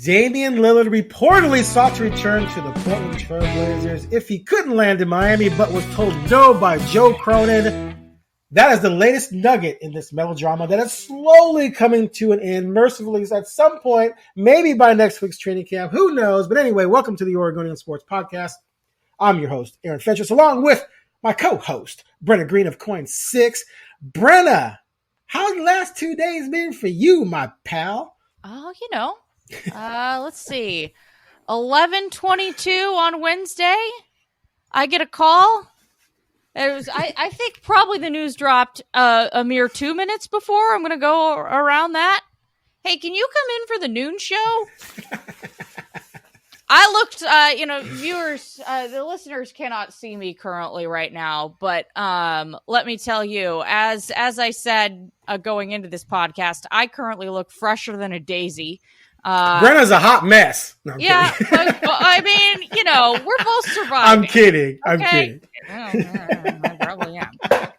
Damian Lillard reportedly sought to return to the Portland Trail Blazers if he couldn't land in Miami, but was told no by Joe Cronin. That is the latest nugget in this melodrama that is slowly coming to an end, mercifully at some point, maybe by next week's training camp. Who knows? But anyway, welcome to the Oregonian Sports Podcast. I'm your host, Aaron Fentress, along with my co-host, Brenna Greene of KOIN 6. Brenna, how's the last 2 days been for you, my pal? Oh, let's see. 11:22 on Wednesday. I get a call. I think probably the news dropped a mere 2 minutes before. I'm going to go around that. Hey, can you come in for the noon show? I looked, viewers, the listeners cannot see me currently right now, but let me tell you, as I said going into this podcast, I currently look fresher than a daisy. Brenna's a hot mess. No, yeah, I mean, we're both surviving. I'm kidding. I probably am.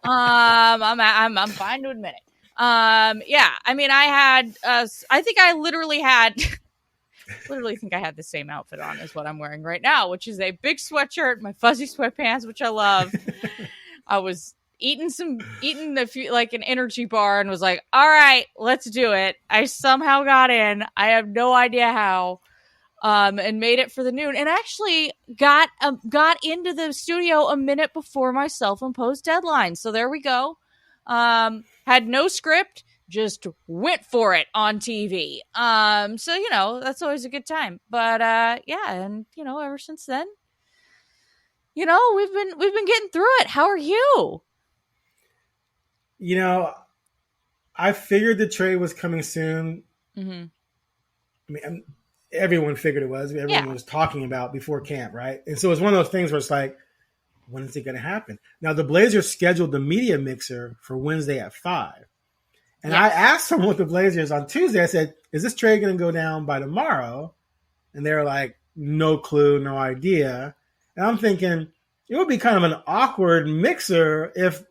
I'm fine to admit it. I mean, I think I literally think I had the same outfit on as what I'm wearing right now, which is a big sweatshirt, my fuzzy sweatpants, which I love. I was eating an energy bar and was like, all right, let's do it. I somehow got in. I have no idea how, and made it for the noon, and actually got into the studio a minute before my self-imposed deadline. So there we go. Had no script, just went for it on TV. So that's always a good time. But and ever since then, we've been getting through it. How are you? I figured the trade was coming soon. Mm-hmm. I mean, everyone figured it was. Everyone was talking about before camp, right? And so it's one of those things where it's like, when is it going to happen? Now, the Blazers scheduled the media mixer for Wednesday at 5. And I asked someone with the Blazers on Tuesday, I said, is this trade going to go down by tomorrow? And they were like, no clue, no idea. And I'm thinking, it would be kind of an awkward mixer if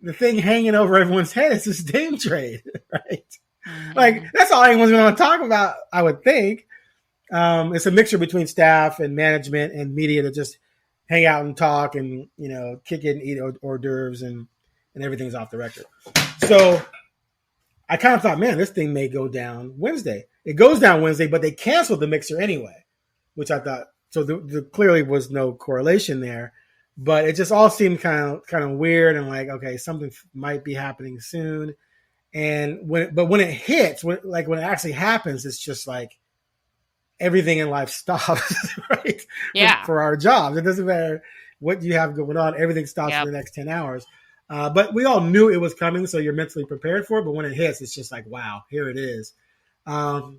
the thing hanging over everyone's head is this Dame trade, right? Mm-hmm. Like, that's all anyone's going to want to talk about, I would think. It's a mixture between staff and management and media that just hang out and talk and, kick it and eat hors d'oeuvres and everything's off the record. So I kind of thought, man, this thing may go down Wednesday. It goes down Wednesday, but they canceled the mixer anyway, which I thought, so there clearly was no correlation there. But it just all seemed kind of weird and like, okay, something might be happening soon. And when it hits, when it actually happens, it's just like everything in life stops, right? Yeah. For our jobs. It doesn't matter what you have going on. Everything stops for the next 10 hours. But we all knew it was coming, so you're mentally prepared for it. But when it hits, it's just like, wow, here it is. But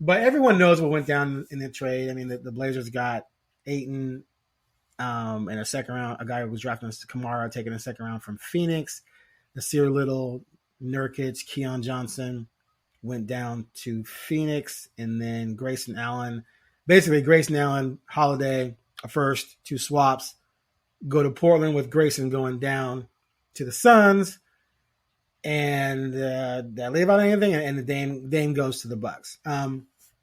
everyone knows what went down in the trade. I mean, the Blazers got Ayton in a second round. A guy who was drafting Kamara, taking a second round from Phoenix. Nasir Little, Nurkic, Keon Johnson went down to Phoenix. And then Grayson Allen, Holiday, a first, 2 swaps, go to Portland with Grayson going down to the Suns, and did I leave out anything? And the Dame goes to the Bucks.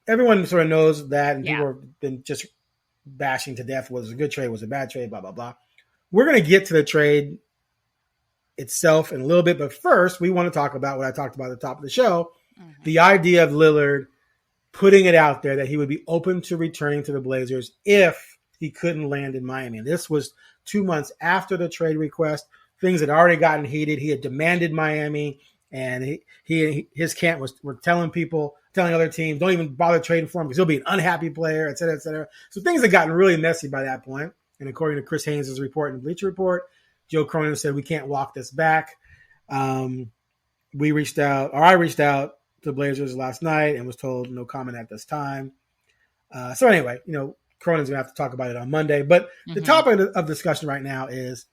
Everyone sort of knows that, and people have been just bashing to death. Was it a good trade? Was it a bad trade? Blah, blah, blah. We're going to get to the trade itself in a little bit, but first we want to talk about what I talked about at the top of the show, the idea of Lillard putting it out there that he would be open to returning to the Blazers if he couldn't land in Miami. And this was 2 months after the trade request. Things had already gotten heated. He had demanded Miami, and his camp were telling other teams, don't even bother trading for him because he'll be an unhappy player, et cetera, et cetera. So things had gotten really messy by that point. And according to Chris Haynes' report in the Bleacher Report, Joe Cronin said, we can't walk this back. I reached out to the Blazers last night and was told no comment at this time. So anyway, Cronin's going to have to talk about it on Monday. But the topic of discussion right now is,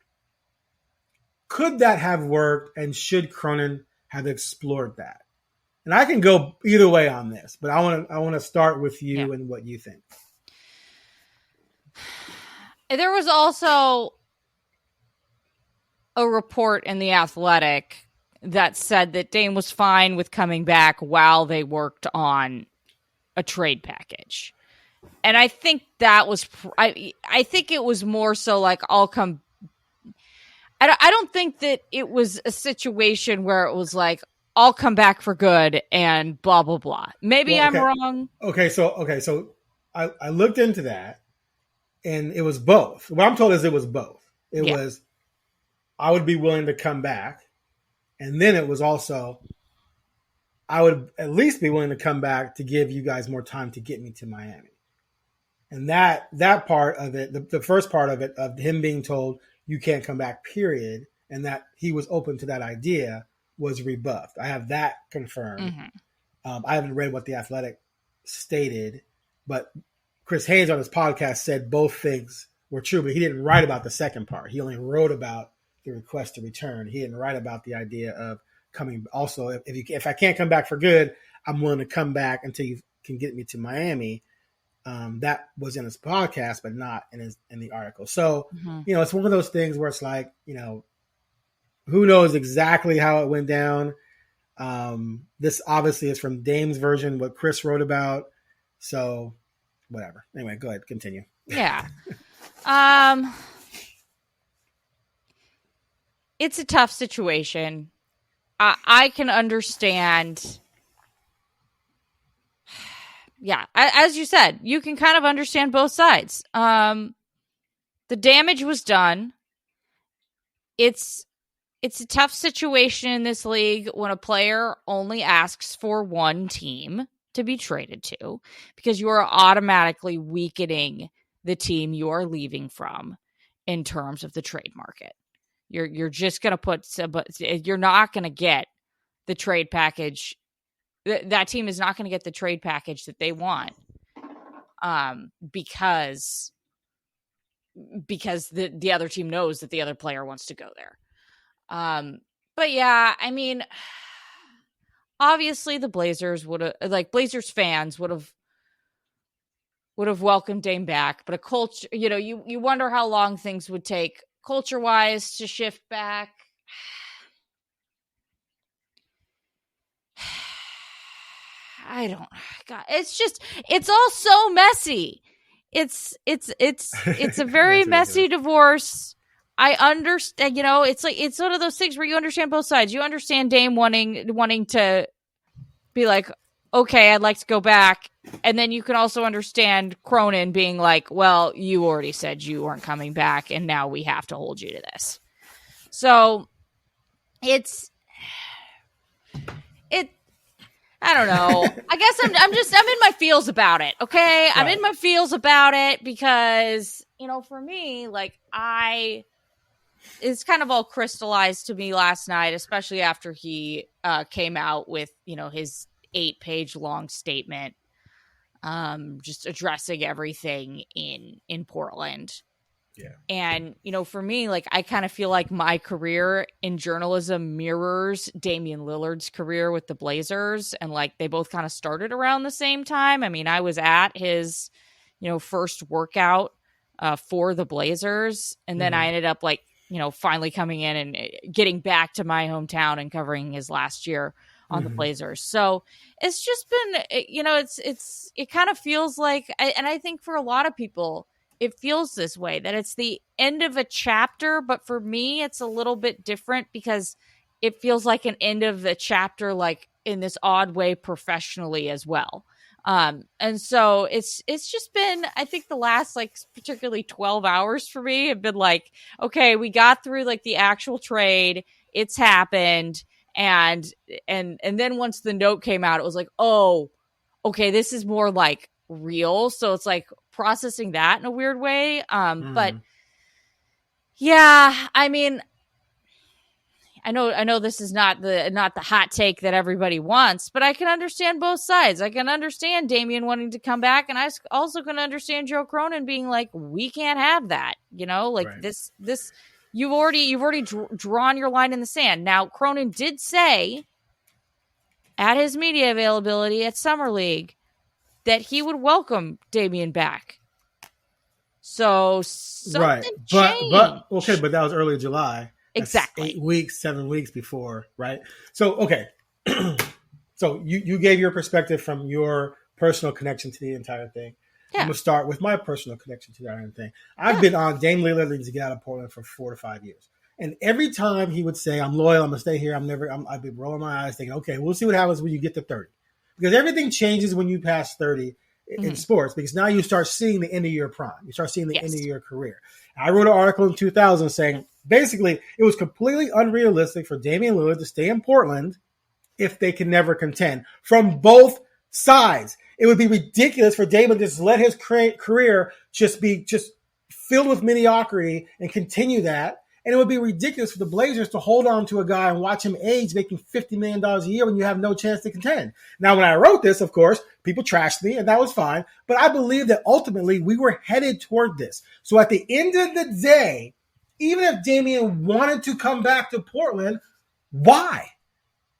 could that have worked, and should Cronin have explored that? And I can go either way on this, but I want to start with you and what you think. There was also a report in The Athletic that said that Dame was fine with coming back while they worked on a trade package. And I think that was, I think it was more so like, I don't think that it was a situation where it was like, I'll come back for good and blah, blah, blah. Maybe I'm wrong. So I looked into that and it was both. What I'm told is it was both. It was, I would be willing to come back. And then it was also, I would at least be willing to come back to give you guys more time to get me to Miami. And that part of it, the first part of it, of him being told you can't come back, period, and that he was open to that idea, was rebuffed. I have that confirmed. Mm-hmm. I haven't read what The Athletic stated, but Chris Haynes on his podcast said both things were true, but he didn't write about the second part. He only wrote about the request to return. He didn't write about the idea of coming. Also, if I can't come back for good, I'm willing to come back until you can get me to Miami. That was in his podcast, but not in the article. So, it's one of those things where it's like, who knows exactly how it went down. This obviously is from Dame's version, what Chris wrote about. So whatever. Anyway, go ahead. Continue. Yeah. It's a tough situation. I can understand. Yeah, as you said, you can kind of understand both sides. The damage was done. It's a tough situation in this league when a player only asks for one team to be traded to, because you are automatically weakening the team you are leaving from in terms of the trade market. You're just going to you're not going to get the trade package. That team is not going to get the trade package that they want, because the other team knows that the other player wants to go there. But yeah, I mean, obviously the Blazers Blazers fans would have welcomed Dame back, but a culture, you wonder how long things would take culture-wise to shift back. It's all so messy. It's a very messy divorce. I understand, it's one of those things where you understand both sides. You understand Dame wanting to be like, okay, I'd like to go back. And then you can also understand Cronin being like, well, you already said you weren't coming back, and now we have to hold you to this. So I don't know. I guess I'm in my feels about it. Okay. Right. I'm in my feels about it because, for me, it's kind of all crystallized to me last night, especially after he came out with, his 8-page long statement, just addressing everything in Portland. Yeah. And, for me, I kind of feel like my career in journalism mirrors Damian Lillard's career with the Blazers. And they both kind of started around the same time. I mean, I was at his, first workout for the Blazers. And then I ended up finally coming in and getting back to my hometown and covering his last year on the Blazers. So it's just been, it kind of feels like, and I think for a lot of people, it feels this way, that it's the end of a chapter. But for me, it's a little bit different because it feels like an end of the chapter, in this odd way, professionally as well. And so it's just been, I think the last particularly 12 hours for me have been okay, we got through the actual trade. It's happened. And then once the note came out, it was oh, okay, this is more real. So it's processing that in a weird way. But yeah, I mean, I know this is not the hot take that everybody wants, but I can understand both sides. I can understand Damian wanting to come back, and I also can understand Joe Cronin being we can't have that. Right. This you've already drawn your line in the sand. Now, Cronin did say at his media availability at Summer League that he would welcome Damian back. So something changed. But that was early July. That's exactly 8 weeks, 7 weeks before, right? So okay, so you gave your perspective from your personal connection to the entire thing. Yeah. I'm going to start with my personal connection to the entire thing. I've been on Dame Lillard needs to get out of Portland for 4 to 5 years. And every time he would say, I'm loyal, I'm going to stay here, I'd be rolling my eyes thinking, okay, we'll see what happens when you get to 30. Because everything changes when you pass 30 in sports, because now you start seeing the end of your prime. You start seeing the end of your career. I wrote an article in 2000 saying, basically, it was completely unrealistic for Damian Lillard to stay in Portland if they can never contend from both sides. It would be ridiculous for Damian to just let his career just be filled with mediocrity and continue that. And it would be ridiculous for the Blazers to hold on to a guy and watch him age making $50 million a year when you have no chance to contend. Now, when I wrote this, of course, people trashed me, and that was fine. But I believe that ultimately we were headed toward this. So at the end of the day, even if Damian wanted to come back to Portland, why?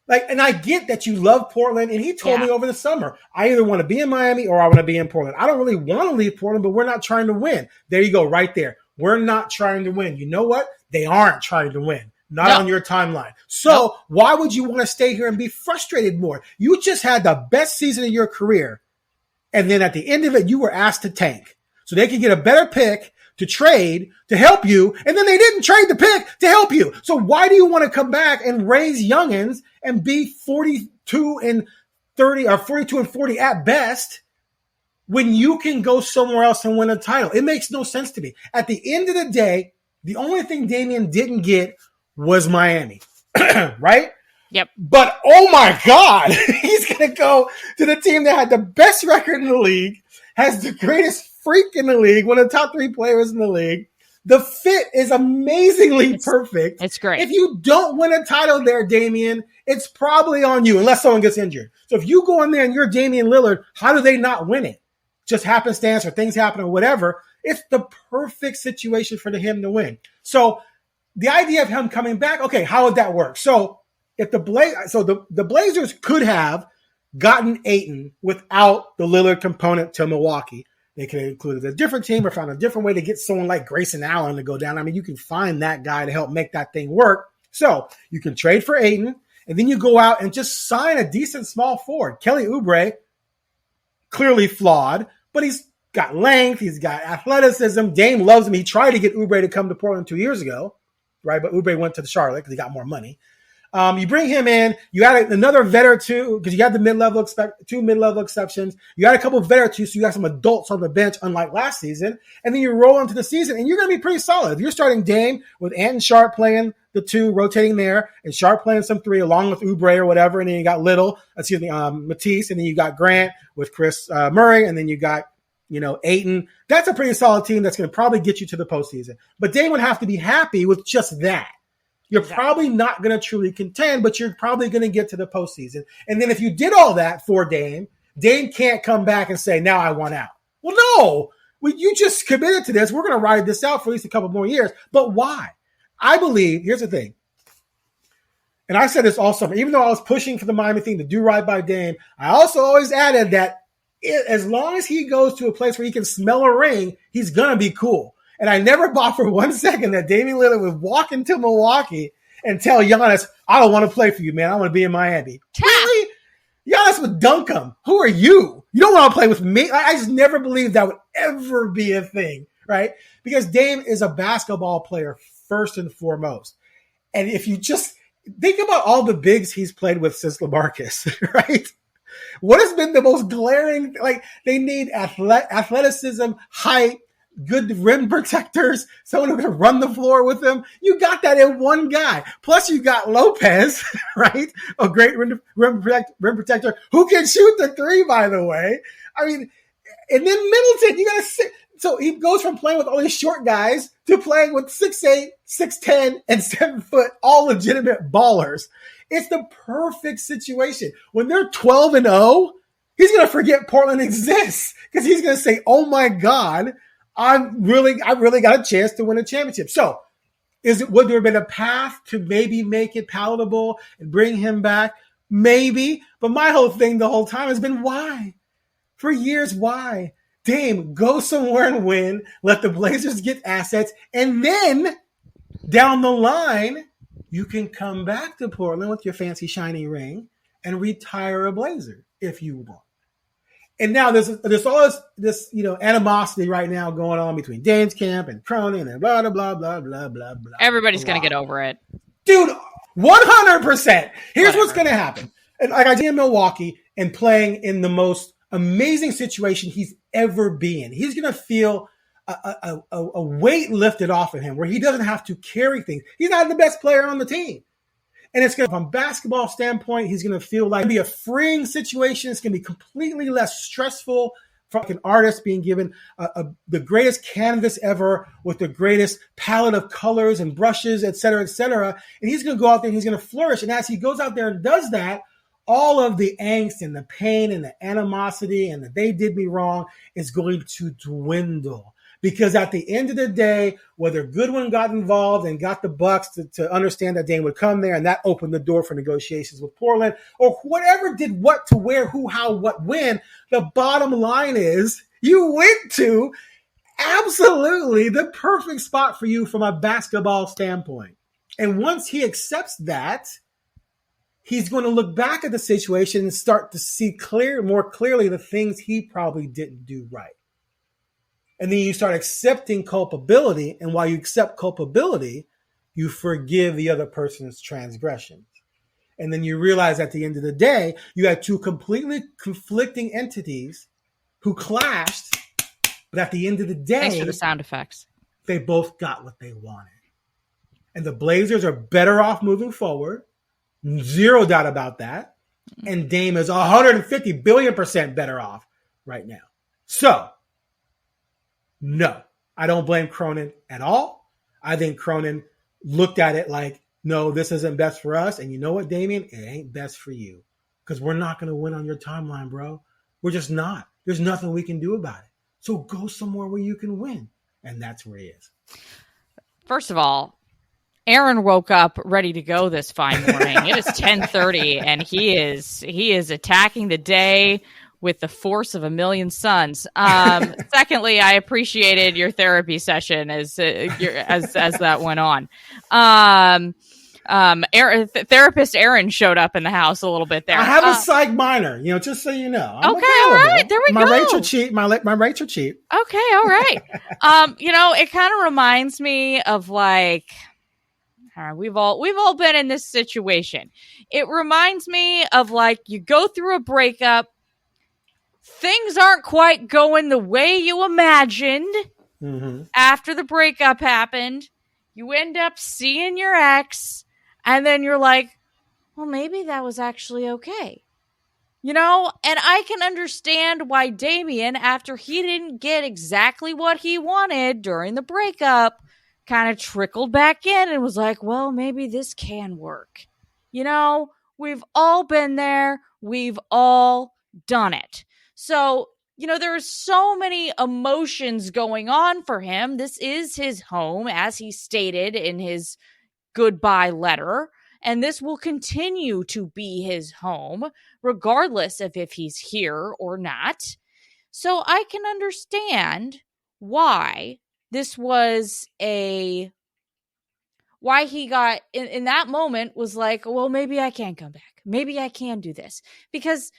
And I get that you love Portland, and he told me over the summer, I either want to be in Miami or I want to be in Portland. I don't really want to leave Portland, but we're not trying to win. There you go, right there. We're not trying to win. You know what? They aren't trying to win. Not on your timeline. So why would you want to stay here and be frustrated more? You just had the best season of your career, and then at the end of it, you were asked to tank so they could get a better pick to trade to help you, and then they didn't trade the pick to help you. So why do you want to come back and raise youngins and be 42 and 30 or 42 and 40 at best when you can go somewhere else and win a title? It makes no sense to me. At the end of the day, the only thing Damian didn't get was Miami, right? Yep. But, oh my God, he's going to go to the team that had the best record in the league, has the greatest freak in the league, one of the top 3 players in the league. The fit is amazingly perfect. It's great. If you don't win a title there, Damian, it's probably on you unless someone gets injured. So if you go in there and you're Damian Lillard, how do they not win it? Just happenstance or things happen or whatever. It's the perfect situation for him to win. So the idea of him coming back, okay, how would that work? So if the Blazers could have gotten Ayton without the Lillard component to Milwaukee. They could have included a different team or found a different way to get someone like Grayson Allen to go down. I mean, you can find that guy to help make that thing work. So you can trade for Ayton, and then you go out and just sign a decent small forward. Kelly Oubre, clearly flawed, but he's got length. He's got athleticism. Dame loves him. He tried to get Oubre to come to Portland 2 years ago, right? But Oubre went to the Charlotte because he got more money. You bring him in. You add another vet or two because you have the two mid-level exceptions. You got a couple of vet or two, so you got some adults on the bench, unlike last season. And then you roll into the season, and you're going to be pretty solid. If you're starting Dame with Ant and Sharp playing the 2, rotating there, and Sharp playing some 3 along with Oubre or whatever, and then you got Matisse, and then you got Grant with Chris Murray, and then you got Ayton. That's a pretty solid team that's going to probably get you to the postseason. But Dame would have to be happy with just that. You're probably not going to truly contend, but you're probably going to get to the postseason. And then if you did all that for Dame, Dame can't come back and say, now I want out. Well, no. You just committed to this. We're going to ride this out for at least a couple more years. But why? I believe, here's the thing, and I said this all summer, even though I was pushing for the Miami thing to do right by Dame, I also always added that as long as he goes to a place where he can smell a ring, he's going to be cool. And I never bought for 1 second that Damian Lillard would walk into Milwaukee and tell Giannis, I don't want to play for you, man. I want to be in Miami. Really? Giannis would dunk him. Who are you? You don't want to play with me? I just never believed that would ever be a thing, right? Because Dame is a basketball player first and foremost. And if you just think about all the bigs he's played with since LaMarcus, right? What has been the most glaring? They need athleticism, height, good rim protectors, someone who can run the floor with them. You got that in one guy. Plus you got Lopez, right? A great rim protector who can shoot the 3, by the way. I mean, and then Middleton, you got to sit. So he goes from playing with all these short guys to playing with 6'8", 6'10", and 7 foot, all legitimate ballers. It's the perfect situation. When they're 12-0, he's going to forget Portland exists because he's going to say, oh my God, I really got a chance to win a championship. So would there have been a path to maybe make it palatable and bring him back? Maybe. But my whole thing the whole time has been why? For years, why? Dame, go somewhere and win. Let the Blazers get assets. And then down the line, you can come back to Portland with your fancy shiny ring and retire a Blazer if you want. And now there's all this animosity right now going on between Dame's camp and Cronin and blah, blah, blah, blah, blah, blah, blah. Everybody's going to get over it. Dude, 100%. Here's what's going to happen. And like I did in Milwaukee and playing in the most amazing situation he's ever been. He's going to feel a weight lifted off of him where he doesn't have to carry things. He's not the best player on the team. And it's going to, from a basketball standpoint, he's going to feel like it'll be a freeing situation. It's going to be completely less stressful for an artist being given the greatest canvas ever with the greatest palette of colors and brushes, et cetera, et cetera. And he's going to go out there and he's going to flourish. And as he goes out there and does that, all of the angst and the pain and the animosity and the they did me wrong is going to dwindle. Because at the end of the day, whether Goodwin got involved and got the Bucks to understand that Dame would come there and that opened the door for negotiations with Portland, or whatever did what to where, who, how, what, when, the bottom line is you went to absolutely the perfect spot for you from a basketball standpoint. And once he accepts that, he's going to look back at the situation and start to see more clearly the things he probably didn't do right. And then you start accepting culpability. And while you accept culpability, you forgive the other person's transgressions. And then you realize at the end of the day, you had two completely conflicting entities who clashed. But at the end of the day, thanks for the sound effects. They both got what they wanted. And the Blazers are better off moving forward. Zero doubt about that. And Dame is 150 billion% better off right now. So, no, I don't blame Cronin at all. I think Cronin looked at it like, no, this isn't best for us. And you know what, Damian? It ain't best for you. Because we're not going to win on your timeline, bro. We're just not. There's nothing we can do about it. So go somewhere where you can win. And that's where he is. First of all, Aaron woke up ready to go this fine morning. It is 10:30, and he is attacking the day with the force of a million suns. Secondly, I appreciated your therapy session as that went on. Therapist Aaron showed up in the house a little bit there. I have a psych minor, just so you know. I'm okay, all right, there we go. My rates are cheap. My rates are cheap. Okay, all right. It kind of reminds me of like. We've all been in this situation. It reminds me of like you go through a breakup. Things aren't quite going the way you imagined after the breakup happened. You end up seeing your ex, and then you're like, well, maybe that was actually okay. And I can understand why Damian, after he didn't get exactly what he wanted during the breakup, kind of trickled back in and was like, well, maybe this can work. We've all been there. We've all done it. So, there are so many emotions going on for him. This is his home, as he stated in his goodbye letter. And this will continue to be his home, regardless of if he's here or not. So I can understand why this was why he got in that moment was like, well, maybe I can come back. Maybe I can do this, because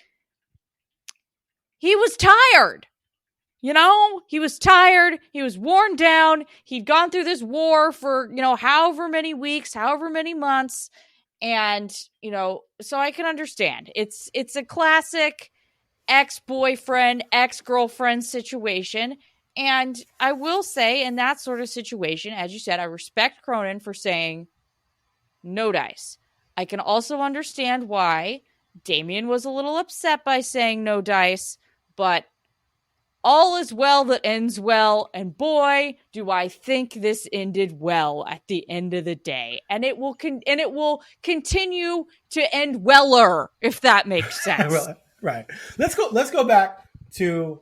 he was tired. He was tired. He was worn down. He'd gone through this war for, however many weeks, however many months. And, so I can understand. It's a classic ex-boyfriend, ex-girlfriend situation. And I will say, in that sort of situation, as you said, I respect Cronin for saying no dice. I can also understand why Damian was a little upset by saying no dice, but all is well that ends well. And boy, do I think this ended well at the end of the day. And it will continue to end weller, if that makes sense. Right. Let's go back to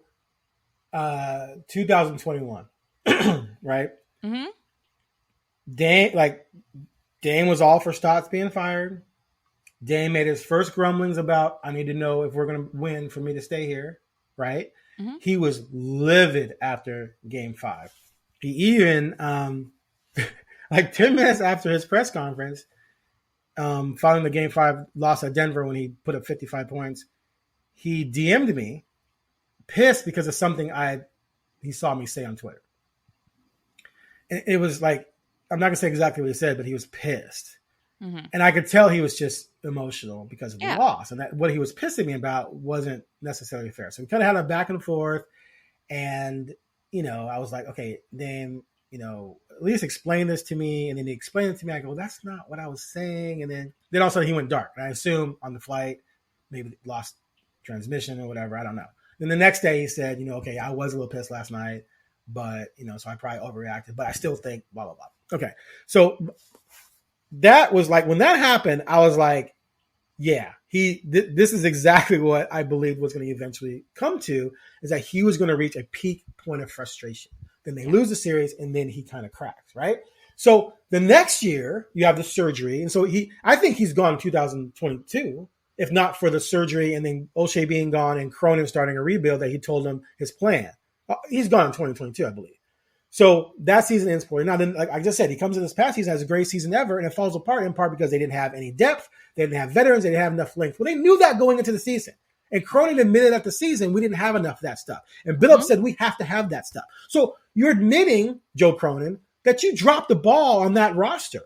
2021, right? Mm-hmm. Dame was all for Stotts being fired. Dame made his first grumblings about, I need to know if we're going to win for me to stay here, right? Mm-hmm. He was livid after Game 5. He even, 10 minutes after his press conference, following the Game 5 loss at Denver when he put up 55 points, he DM'd me pissed because of something he saw me say on Twitter. And it was like, I'm not gonna say exactly what he said, but he was pissed. Mm-hmm. And I could tell he was just emotional because of the loss. And that what he was pissing me about wasn't necessarily fair. So we kind of had a back and forth. And, I was like, okay, then, at least explain this to me. And then he explained it to me. I go, well, that's not what I was saying. And then all of a sudden he went dark. And I assume on the flight, maybe lost transmission or whatever. I don't know. Then the next day he said, okay, I was a little pissed last night, but, so I probably overreacted, but I still think blah, blah, blah. Okay. So that was like, when that happened, I was like, yeah, this is exactly what I believed was going to eventually come to, is that he was going to reach a peak point of frustration. Then they lose the series, and then he kind of cracks, right? So the next year, you have the surgery. And so I think he's gone in 2022, if not for the surgery and then O'Shea being gone and Cronin starting a rebuild that he told him his plan. He's gone in 2022, I believe. So that season ends poorly. Now, then, like I just said, he comes in this past season, has a great season ever, and it falls apart in part because they didn't have any depth. They didn't have veterans. They didn't have enough length. Well, they knew that going into the season. And Cronin admitted at the season, we didn't have enough of that stuff. And Billups said, we have to have that stuff. So you're admitting, Joe Cronin, that you dropped the ball on that roster.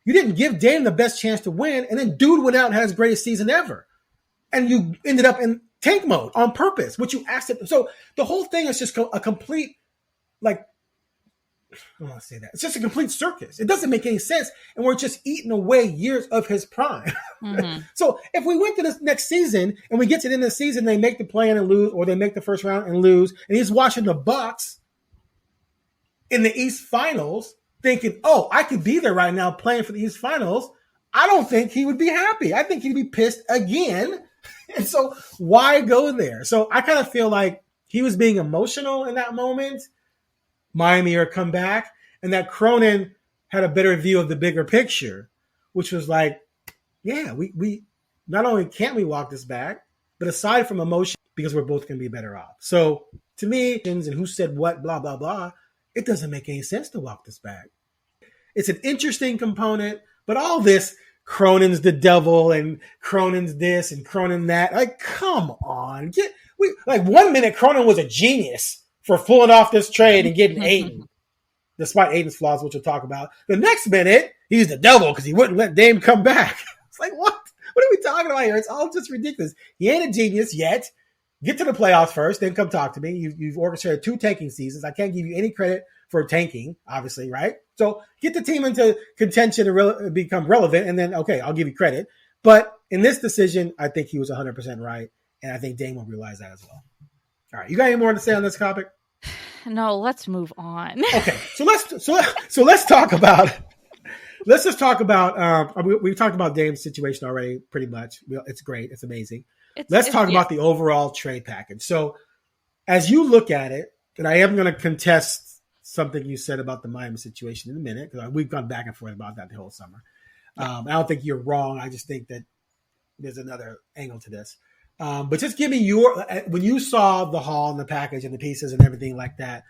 You didn't give Dame the best chance to win, and then dude went out and had his greatest season ever. And you ended up in tank mode on purpose, which you asked it. So the whole thing is just a complete, like, I don't want to say that. It's just a complete circus. It doesn't make any sense. And we're just eating away years of his prime. Mm-hmm. So if we went to this next season and we get to the end of the season, they make the play-in and lose, or they make the first round and lose, and he's watching the Bucks in the East Finals thinking, oh, I could be there right now playing for the East Finals, I don't think he would be happy. I think he'd be pissed again. And so why go there? So I kind of feel like he was being emotional in that moment. Miami or come back, and that Cronin had a better view of the bigger picture, which was like, yeah, we not only can't we walk this back, but aside from emotion, because we're both going to be better off. So to me, and who said what, blah, blah, blah, it doesn't make any sense to walk this back. It's an interesting component, but all this, Cronin's the devil and Cronin's this and Cronin that, like, come on. Like 1 minute Cronin was a genius for pulling off this trade and getting Ayton, despite Ayton's flaws, which we'll talk about. The next minute, he's the devil because he wouldn't let Dame come back. It's like, what? What are we talking about here? It's all just ridiculous. He ain't a genius yet. Get to the playoffs first, then come talk to me. You've orchestrated 2 tanking seasons. I can't give you any credit for tanking, obviously, right? So get the team into contention and become relevant, and then, okay, I'll give you credit. But in this decision, I think he was 100% right, and I think Dame will realize that as well. All right, you got any more to say on this topic? No, let's move on. Okay, so let's talk about. Let's just talk about. We've talked about Dame's situation already, pretty much. It's great. It's amazing. Let's talk about the overall trade package. So, as you look at it, and I am going to contest something you said about the Miami situation in a minute, because we've gone back and forth about that the whole summer. I don't think you're wrong. I just think that there's another angle to this. But just give me when you saw the haul and the package and the pieces and everything like that,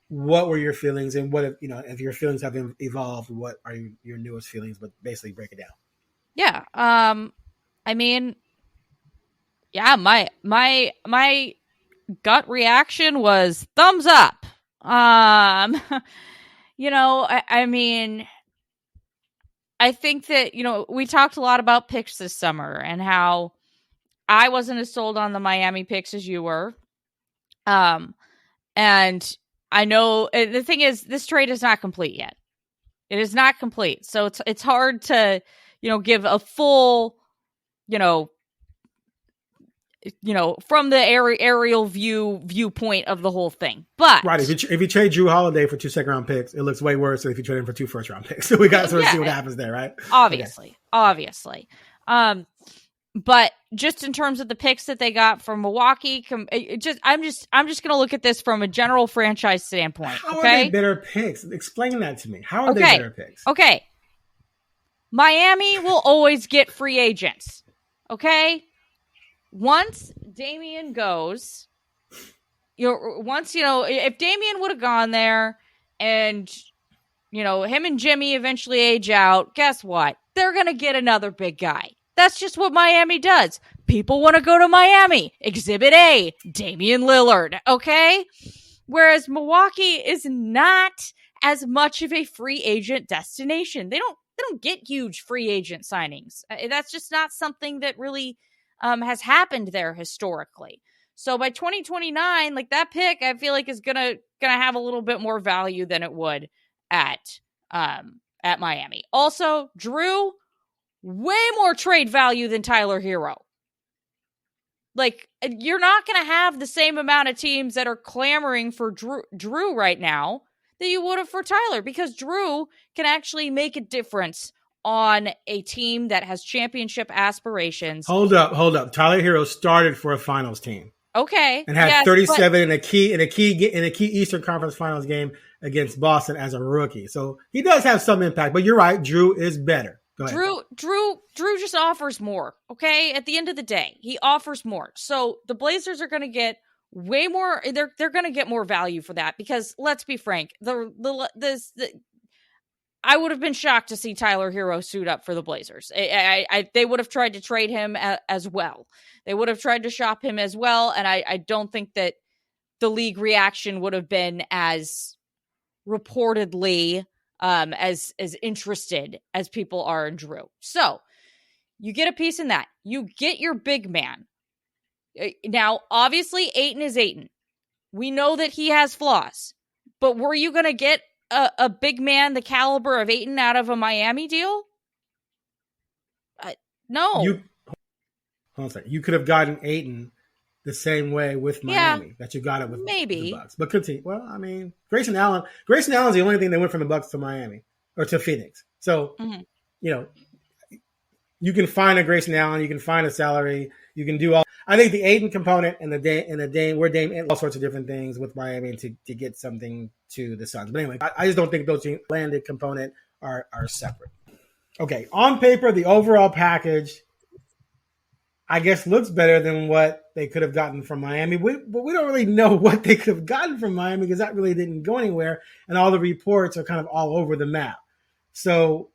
what were your feelings, and what if your feelings have evolved, what are your newest feelings? But basically break it down. Yeah. I mean, yeah, my gut reaction was thumbs up. I mean, I think that, we talked a lot about picks this summer and how I wasn't as sold on the Miami picks as you were. And I know the thing is, this trade is not complete yet. It is not complete. So it's hard to, give a full, from the aerial viewpoint of the whole thing. But right, if you trade Drew Holiday for 2 second-round picks, it looks way worse than if you trade him for 2 first-round picks. So we got to sort of see what happens there, right? Obviously. But just in terms of the picks that they got from Milwaukee, I'm just going to look at this from a general franchise standpoint. How are they better picks? Explain that to me. How are they better picks? Okay. Miami will always get free agents. Okay? Once Damian goes, if Damian would have gone there and, him and Jimmy eventually age out, guess what? They're going to get another big guy. That's just what Miami does. people want to go to Miami. Exhibit A, Damian Lillard. Okay. Whereas Milwaukee is not as much of a free agent destination. They don't get huge free agent signings. That's just not something that really has happened there historically. So by 2029, like that pick, I feel like is gonna have a little bit more value than it would at Miami. Also, Drew, way more trade value than Tyler Hero. Like, you're not going to have the same amount of teams that are clamoring for Drew right now that you would have for Tyler, because Drew can actually make a difference on a team that has championship aspirations. Hold up. Tyler Hero started for a finals team. Okay. And had 37 in a key Eastern Conference Finals game against Boston as a rookie. So he does have some impact, but you're right. Drew is better. Go ahead. Drew just offers more. Okay. At the end of the day, he offers more. So the Blazers are going to get way more. They're going to get more value for that, because let's be frank, I would have been shocked to see Tyler Hero suit up for the Blazers. They would have tried to trade him as well. They would have tried to shop him as well. And I don't think that the league reaction would have been as reportedly as interested as people are in Drew. So you get a piece in that. You get your big man. Now, obviously, Ayton is Ayton. We know that he has flaws. But were you going to get a big man the caliber of Ayton out of a Miami deal? No. Hold on a second. You could have gotten Ayton the same way with Miami that you got it with the Bucks. But continue. Well, I mean, Grayson Allen's the only thing that went from the Bucks to Miami or to Phoenix. So, you can find a Grayson Allen, you can find a salary, you can do all. I think the Ayton component and the Dame and all sorts of different things with Miami to get something to the Suns. But anyway, I just don't think those landed component are separate. Okay, on paper, the overall package, I guess, looks better than what they could have gotten from Miami. But we don't really know what they could have gotten from Miami, because that really didn't go anywhere, and all the reports are kind of all over the map. So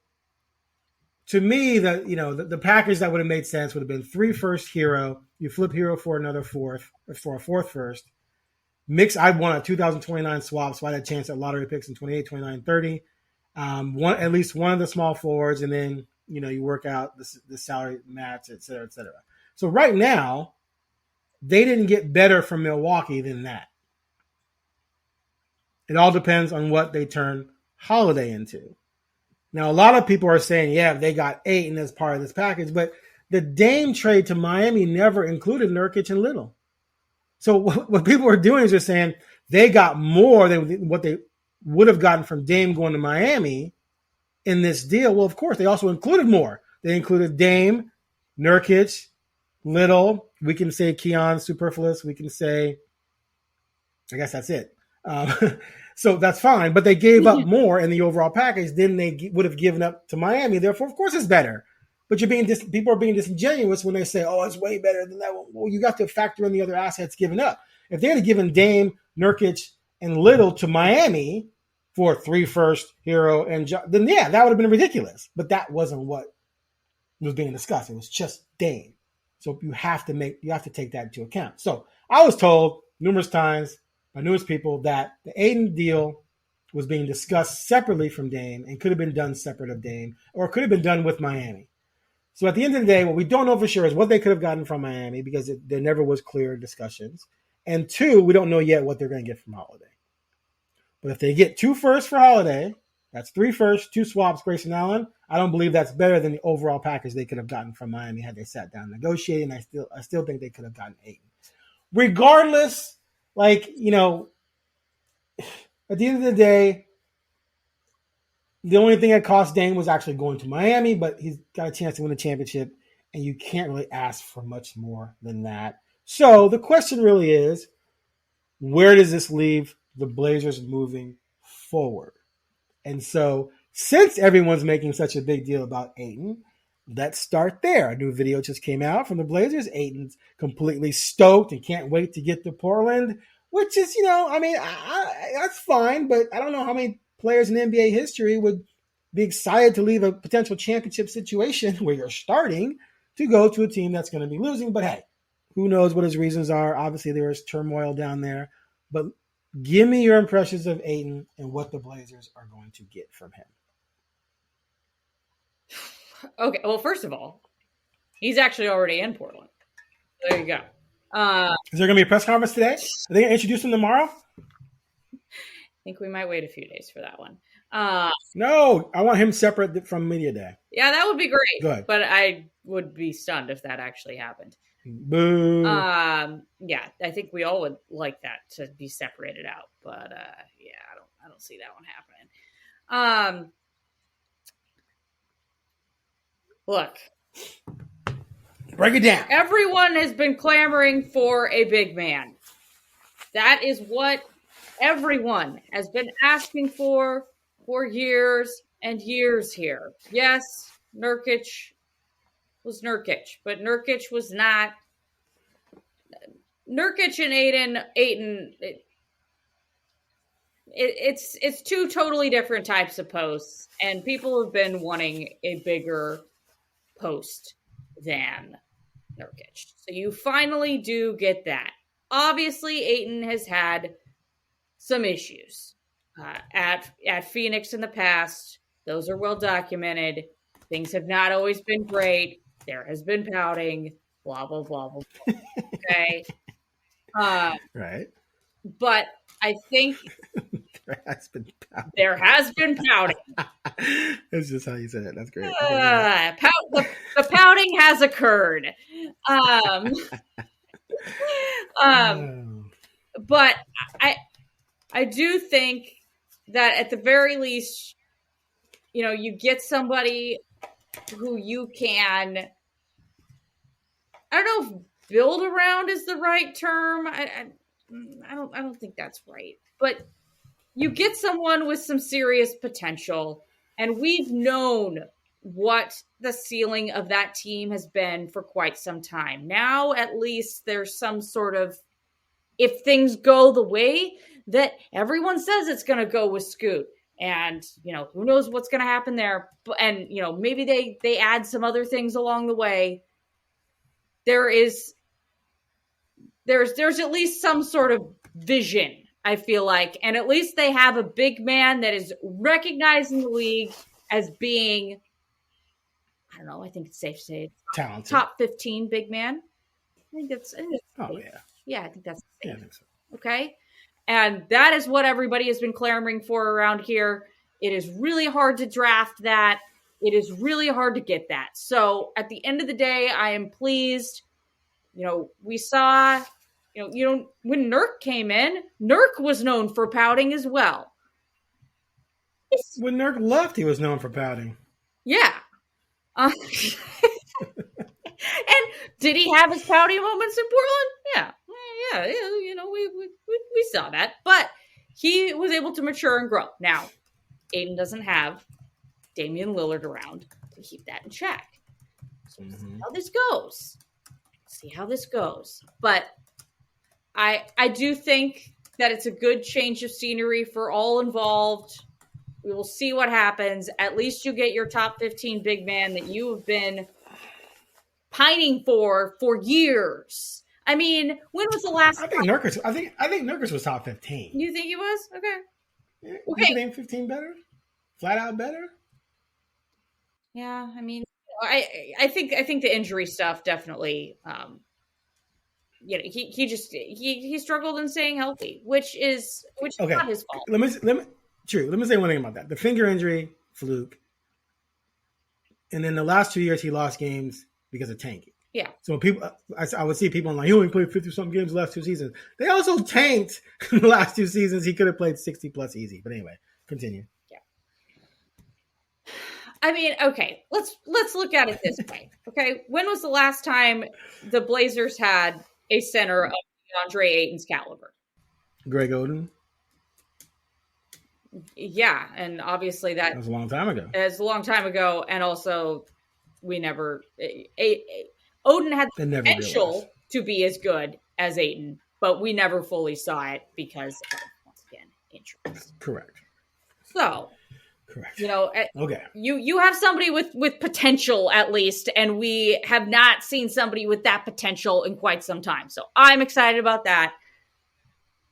to me, the package that would have made sense would have been 3 first Hero. You flip Hero for another fourth, or for a fourth first. I'd want a 2029 swap, so I had a chance at lottery picks in 28, 29, 30. At least one of the small forwards, and then you work out the salary match, et cetera, et cetera. So right now, they didn't get better from Milwaukee than that. It all depends on what they turn Holiday into. Now, a lot of people are saying, they got Ayton as part of this package, but the Dame trade to Miami never included Nurkic and Little. So what people are doing is they're saying they got more than what they would have gotten from Dame going to Miami in this deal. Well, of course, they also included more. They included Dame, Nurkic, Little. We can say Keon superfluous. We can say, I guess that's it. So that's fine. But they gave up more in the overall package than they would have given up to Miami. Therefore, of course, it's better. But people are being disingenuous when they say, "Oh, it's way better than that." Well, you got to factor in the other assets given up. If they had given Dame, Nurkic, and Little to Miami for 3 first, Hero, and then that would have been ridiculous. But that wasn't what was being discussed. It was just Dame. So you have to take that into account. So I was told numerous times by numerous people that the Ayton deal was being discussed separately from Dame and could have been done separate of Dame, or could have been done with Miami. So at the end of the day, what we don't know for sure is what they could have gotten from Miami, because there never was clear discussions. And 2, we don't know yet what they're going to get from Holiday. But if they get 2 firsts for Holiday, that's 3 firsts, 2 swaps, Grayson Allen. I don't believe that's better than the overall package they could have gotten from Miami had they sat down negotiating. I still think they could have gotten 8. Regardless, at the end of the day, the only thing that cost Dame was actually going to Miami, but he's got a chance to win a championship, and you can't really ask for much more than that. So the question really is, where does this leave the Blazers moving forward? And so since everyone's making such a big deal about Ayton, let's start there. A new video just came out from the Blazers. Ayton's completely stoked and can't wait to get to Portland, which is, that's fine, but I don't know how many players in NBA history would be excited to leave a potential championship situation where you're starting to go to a team that's going to be losing. But hey, who knows what his reasons are? Obviously, there is turmoil down there. But give me your impressions of Ayton and what the Blazers are going to get from him. Okay, well, first of all, he's actually already in Portland. There you go. Is there going to be a press conference today? Are they going to introduce him tomorrow? I think we might wait a few days for that one. No, I want him separate from Media Day. Yeah, that would be great. Go ahead. But I would be stunned if that actually happened. Boo. Yeah, I think we all would like that to be separated out. But yeah, I don't see that one happening. Look. Break it down. Everyone has been clamoring for a big man. That is what everyone has been asking for years and years here. Yes, Nurkic was Nurkic, but Nurkic was not. Nurkic and Ayton, it's two totally different types of posts, and people have been wanting a bigger post than Nurkic. So you finally do get that. Obviously, Ayton has had some issues at Phoenix in the past. Those are well documented. Things have not always been great. There has been pouting. Blah blah blah blah. Blah. Okay. Right. But I think there has been pouting. That's just how you said it. That's great. The pouting has occurred. But I do think that at the very least, you get somebody who you can, I don't know if build around is the right term. I don't think that's right. But you get someone with some serious potential, and we've known what the ceiling of that team has been for quite some time. Now, at least there's some sort of, if things go the way that everyone says it's going to go with Scoot, and, who knows what's going to happen there. And, maybe they add some other things along the way. There's at least some sort of vision, I feel like. And at least they have a big man that is recognized in the league as being, I don't know, I think it's safe to say talented. Top 15 big man. I think that's oh, safe. Yeah. Yeah, I think that's safe. Yeah, I think so. Okay. And that is what everybody has been clamoring for around here. It is really hard to draft that. It is really hard to get that. So at the end of the day, I am pleased. We saw, when Nurk came in, Nurk was known for pouting as well. When Nurk left, he was known for pouting. Yeah. And did he have his pouty moments in Portland? Yeah. We saw that. But he was able to mature and grow. Now, Ayton doesn't have Damian Lillard around to keep that in check. So we'll see how this goes. But I do think that it's a good change of scenery for all involved. We will see what happens. At least you get your top 15 big man that you have been pining for years. I mean, when was the last? I think Nurkic was top 15. You think he was? Okay. Yeah, okay. You name 15 better? Flat out better? Yeah, I mean, I think the injury stuff definitely. He struggled in staying healthy, which is not his fault. Let me say one thing about that. The finger injury, fluke, and then the last 2 years he lost games because of tanking. Yeah. So I would see people like, he only played 50-something games the last 2 seasons. They also tanked in the last 2 seasons. He could have played 60 plus easy. But anyway, continue. Yeah. I mean, okay, let's look at it this way. Okay. When was the last time the Blazers had a center of DeAndre Ayton's caliber? Greg Oden. Yeah, and obviously that was a long time ago. It's a long time ago, and also we never. Oden had the potential to be as good as Ayton, but we never fully saw it because of, once again, injuries. Correct. So, Correct. You know, okay. You have somebody with potential at least, and we have not seen somebody with that potential in quite some time. So I'm excited about that.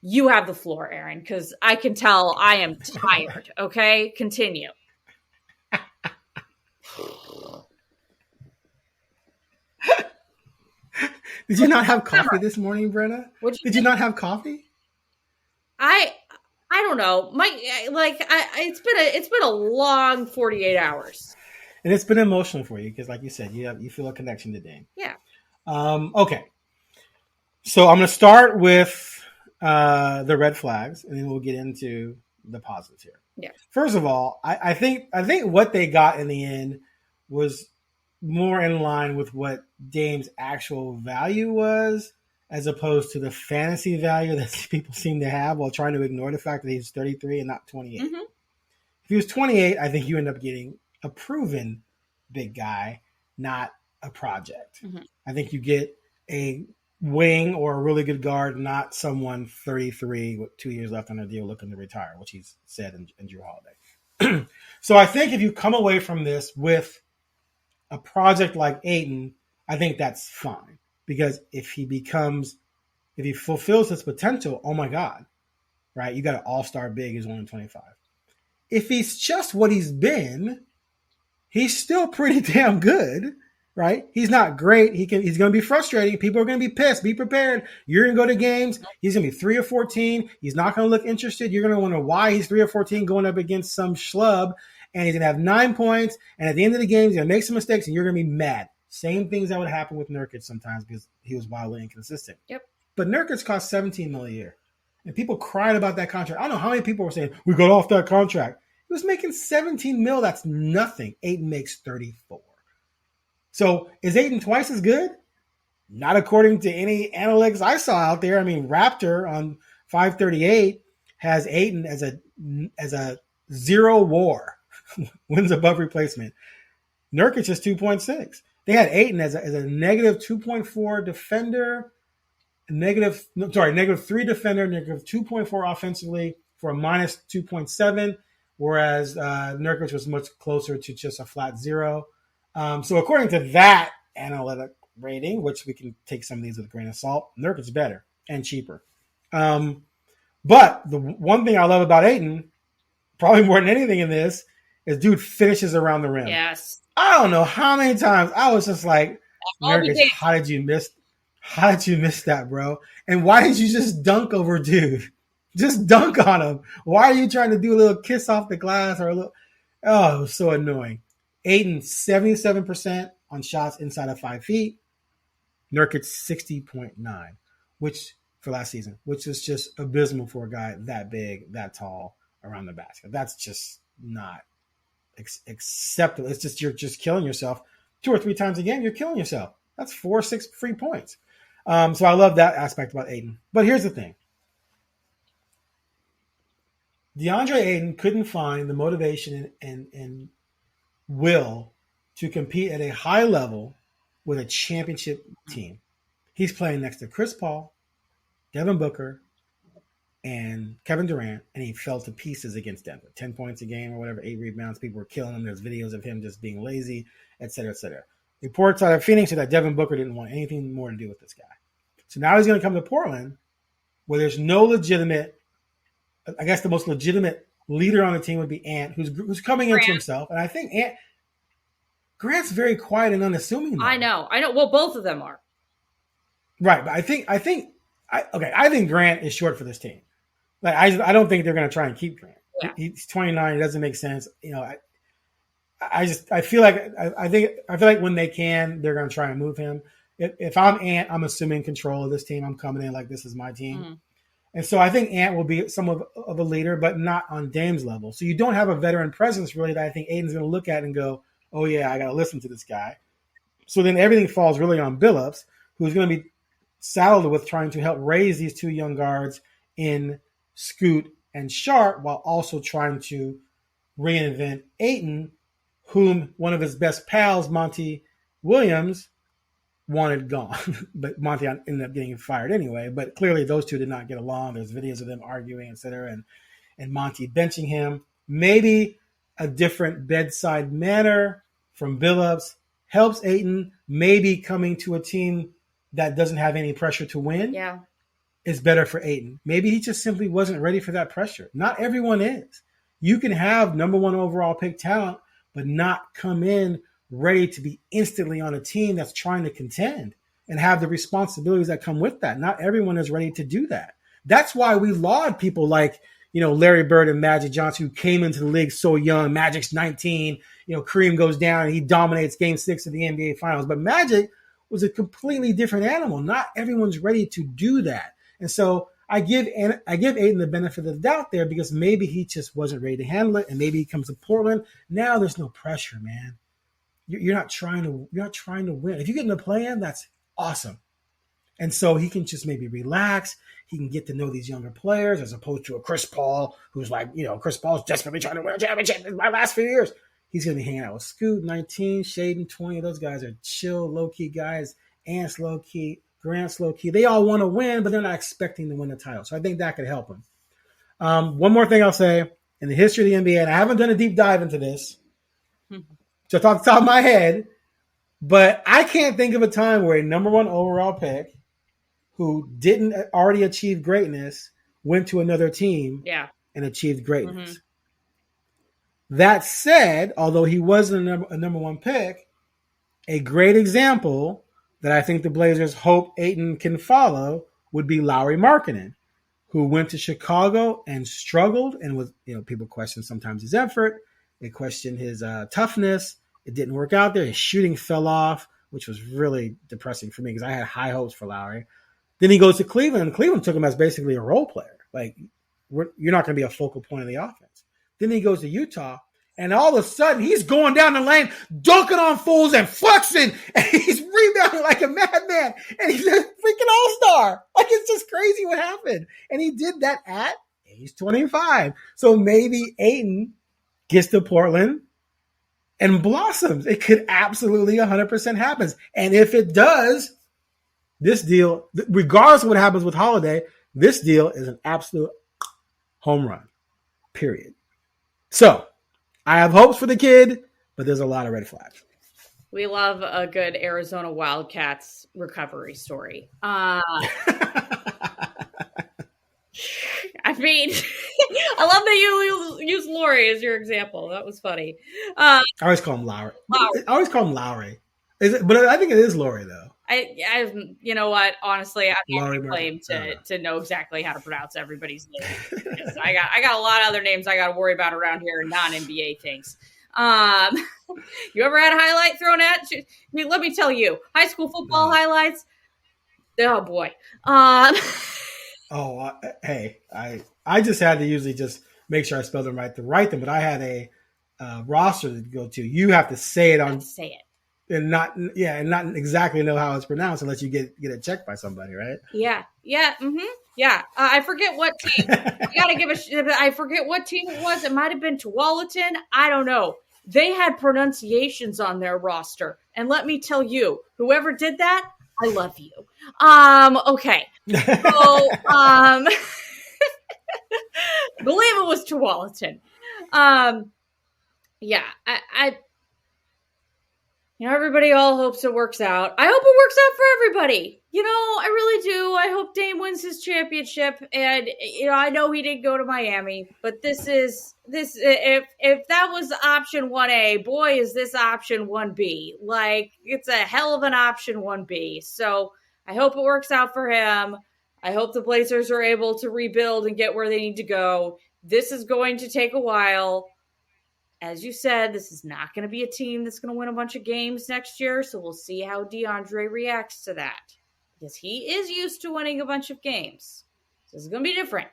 You have the floor, Aaron, because I can tell I am tired. Okay, continue. Did you not have coffee this morning, Brenna? Did you not have coffee? I don't know. It's been a long 48 hours. And it's been emotional for you because, like you said, you feel a connection to Dame. Yeah. Okay. So I'm going to start with the red flags, and then we'll get into the positives here. Yeah. First of all, I think what they got in the end was more in line with what Dame's actual value was, as opposed to the fantasy value that people seem to have while trying to ignore the fact that he's 33 and not 28. Mm-hmm. If he was 28, I think you end up getting a proven big guy, not a project. Mm-hmm. I think you get a wing or a really good guard, not someone 33 with 2 years left on a deal looking to retire, which he's said in Drew Holiday. So I think if you come away from this with a project like Ayton, I think that's fine. Because if he fulfills his potential, oh my God, right? You got an all-star big who's only 25. If he's just what he's been, he's still pretty damn good, right? He's not great. He's going to be frustrating. People are going to be pissed. Be prepared. You're going to go to games. He's going to be 3 or 14. He's not going to look interested. You're going to wonder why he's 3 or 14 going up against some schlub, and he's going to have 9 points. And at the end of the game, he's going to make some mistakes, and you're going to be mad. Same things that would happen with Nurkic sometimes because he was wildly inconsistent. Yep. But Nurkic cost $17 million a year. And people cried about that contract. I don't know how many people were saying, we got off that contract. He was making $17 million. That's nothing. Ayton makes 34. So is Ayton twice as good? Not according to any analytics I saw out there. I mean, Raptor on 538 has Ayton as a zero WAR, wins above replacement. Nurkic is 2.6. They had Ayton as a negative 2.4 defender, negative 3 defender, negative 2.4 offensively for a minus 2.7, whereas Nurkic was much closer to just a flat 0. So according to that analytic rating, which we can take some of these with a grain of salt, Nurkic's better and cheaper. But the one thing I love about Ayton, probably more than anything in this, is dude finishes around the rim. Yes. I don't know how many times I was just like, Nurkic, how did you miss that, bro? And why did you just dunk over dude? Just dunk on him. Why are you trying to do a little kiss off the glass or a little? Oh, it was so annoying. Ayton 77% on shots inside of 5 feet. Nurkic 60.9, which for last season, which is just abysmal for a guy that big, that tall around the basket. That's just not acceptable. It's just you're just killing yourself 2 or 3 times a game. You're killing yourself. That's 4 or 6 free points. So I love that aspect about Ayton. But here's the thing: DeAndre Ayton couldn't find the motivation and will to compete at a high level with a championship team. He's playing next to Chris Paul, Devin Booker, and Kevin Durant, and he fell to pieces against Denver. 10 points a game or whatever, 8 rebounds. People were killing him. There's videos of him just being lazy, et cetera, et cetera. Reports out of Phoenix said that Devin Booker didn't want anything more to do with this guy. So now he's going to come to Portland, where there's no legitimate, I guess the most legitimate leader on the team would be Ant, who's coming into himself. And I think Grant's very quiet and unassuming. I know. Well, both of them are. Right, but I think Grant is short for this team. Like I don't think they're going to try and keep Grant. Yeah. He's 29. It doesn't make sense. You know, I feel like when they can, they're going to try and move him. If I'm Ant, I'm assuming control of this team. I'm coming in like this is my team. Mm-hmm. And so I think Ant will be somewhat of a leader, but not on Dame's level. So you don't have a veteran presence really that I think Aiden's going to look at and go, oh yeah, I got to listen to this guy. So then everything falls really on Billups, who's going to be saddled with trying to help raise these 2 young guards in Scoot and Sharp, while also trying to reinvent Ayton, whom one of his best pals, Monty Williams, wanted gone. But Monty ended up getting fired anyway. But clearly those two did not get along. There's videos of them arguing, et cetera, and Monty benching him. Maybe a different bedside manner from Billups helps Ayton maybe coming to a team that doesn't have any pressure to win. Yeah. Is better for Ayton. Maybe he just simply wasn't ready for that pressure. Not everyone is. You can have number one overall pick talent, but not come in ready to be instantly on a team that's trying to contend and have the responsibilities that come with that. Not everyone is ready to do that. That's why we laud people like, Larry Bird and Magic Johnson, who came into the league so young. Magic's 19. Kareem goes down and he dominates Game 6 of the NBA Finals. But Magic was a completely different animal. Not everyone's ready to do that. And so I give Ayton the benefit of the doubt there because maybe he just wasn't ready to handle it, and maybe he comes to Portland. Now there's no pressure, man. You're not trying to win. If you get in the play-in, that's awesome. And so he can just maybe relax. He can get to know these younger players as opposed to a Chris Paul who's like, Chris Paul's desperately trying to win a championship in my last few years. He's going to be hanging out with Scoot, 19, Shaden, 20. Those guys are chill, low-key guys. Ant's low-key. Grant's low-key. They all want to win, but they're not expecting to win the title. So I think that could help him. One more thing I'll say. In the history of the NBA, and I haven't done a deep dive into this, just off the top of my head, but I can't think of a time where a number one overall pick who didn't already achieve greatness went to another team and achieved greatness. Mm-hmm. That said, although he wasn't a number one pick, a great example that I think the Blazers hope Ayton can follow would be Lauri Markkanen, who went to Chicago and struggled and was, people question sometimes his effort. They question his toughness. It didn't work out there. His shooting fell off, which was really depressing for me because I had high hopes for Lauri. Then he goes to Cleveland, and Cleveland took him as basically a role player. Like, you're not going to be a focal point of the offense. Then he goes to Utah, and all of a sudden, he's going down the lane, dunking on fools and flexing, and he's rebounding like a madman, and he's a freaking all-star. Like, it's just crazy what happened. And he did that at age 25. So maybe Ayton gets to Portland and blossoms. It could absolutely 100% happen. And if it does, this deal, regardless of what happens with Holiday, this deal is an absolute home run, period. So I have hopes for the kid, but there's a lot of red flags. We love a good Arizona Wildcats recovery story. I mean, I love that you use Lauri as your example. That was funny. I always call him Lauri. I always call him Lauri. But I think it is Lauri, though. I you know what? Honestly, I can't claim to know exactly how to pronounce everybody's name. I got a lot of other names I got to worry about around here, non-NBA things. You ever had a highlight thrown at you? I mean, let me tell you, high school football highlights. Oh boy. Hey, I just had to usually just make sure I spelled them right to write them, but I had a roster to go to. You have to say it on. Say it. And not exactly know how it's pronounced unless you get it checked by somebody, right? Yeah. Mm-hmm. Yeah. I forget what team. I forget what team it was. It might have been Tualatin. I don't know. They had pronunciations on their roster, and let me tell you, whoever did that, I love you. Okay. So, believe it was Tualatin. Yeah. I everybody all hopes it works out. I hope it works out for everybody. I really do. I hope Dame wins his championship. And, I know he didn't go to Miami, but if that was option 1A, boy, is this option 1B. Like, it's a hell of an option 1B. So I hope it works out for him. I hope the Blazers are able to rebuild and get where they need to go. This is going to take a while. As you said, this is not going to be a team that's going to win a bunch of games next year, so we'll see how DeAndre reacts to that. Because he is used to winning a bunch of games. So it's going to be different.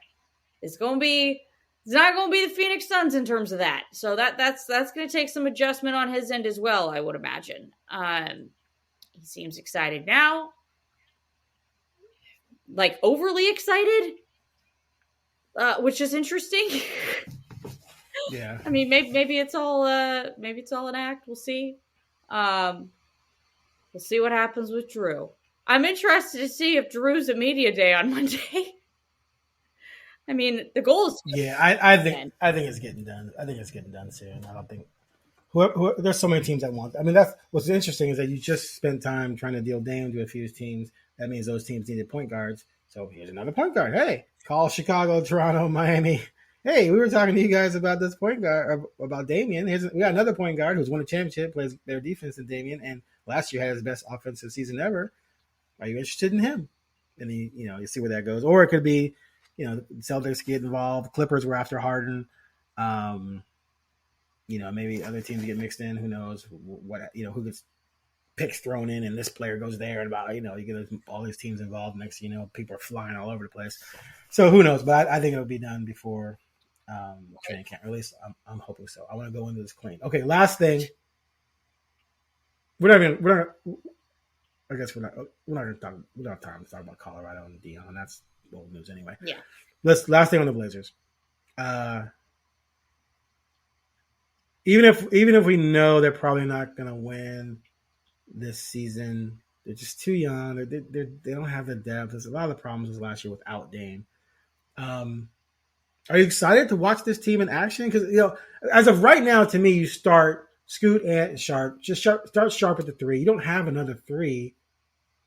It's not going to be the Phoenix Suns in terms of that. So that's going to take some adjustment on his end as well, I would imagine. He seems excited now. Like, overly excited, which is interesting. Yeah. I mean, maybe it's all an act. We'll see. We'll see what happens with Drew. I'm interested to see if Drew's a media day on Monday. I mean, the goal is I think it's getting done. I think it's getting done soon. I don't think there's so many teams that want. I mean, that's what's interesting is that you just spent time trying to deal Dame to a few teams. That means those teams needed point guards. So here's another point guard. Hey, call Chicago, Toronto, Miami. Hey, we were talking to you guys about this point guard, about Damian. We got another point guard who's won a championship, plays better defense than Damian, and last year had his best offensive season ever. Are you interested in him? And you see where that goes. Or it could be, Celtics get involved. Clippers were after Harden. Maybe other teams get mixed in. Who knows who gets picks thrown in and this player goes there and about, you get all these teams involved. Next, people are flying all over the place. So who knows? But I think it'll be done before training camp. Or at least I'm hoping so. I want to go into this clean. Okay, last thing. We don't have time to talk about Colorado and Dion. That's old news anyway. Yeah. Last thing on the Blazers. Even if we know they're probably not going to win this season, they're just too young. They don't have the depth. There's a lot of the problems was last year without Dame. Are you excited to watch this team in action? Because as of right now, to me, you start Scoot and Sharp. Start Sharp at the 3. You don't have another 3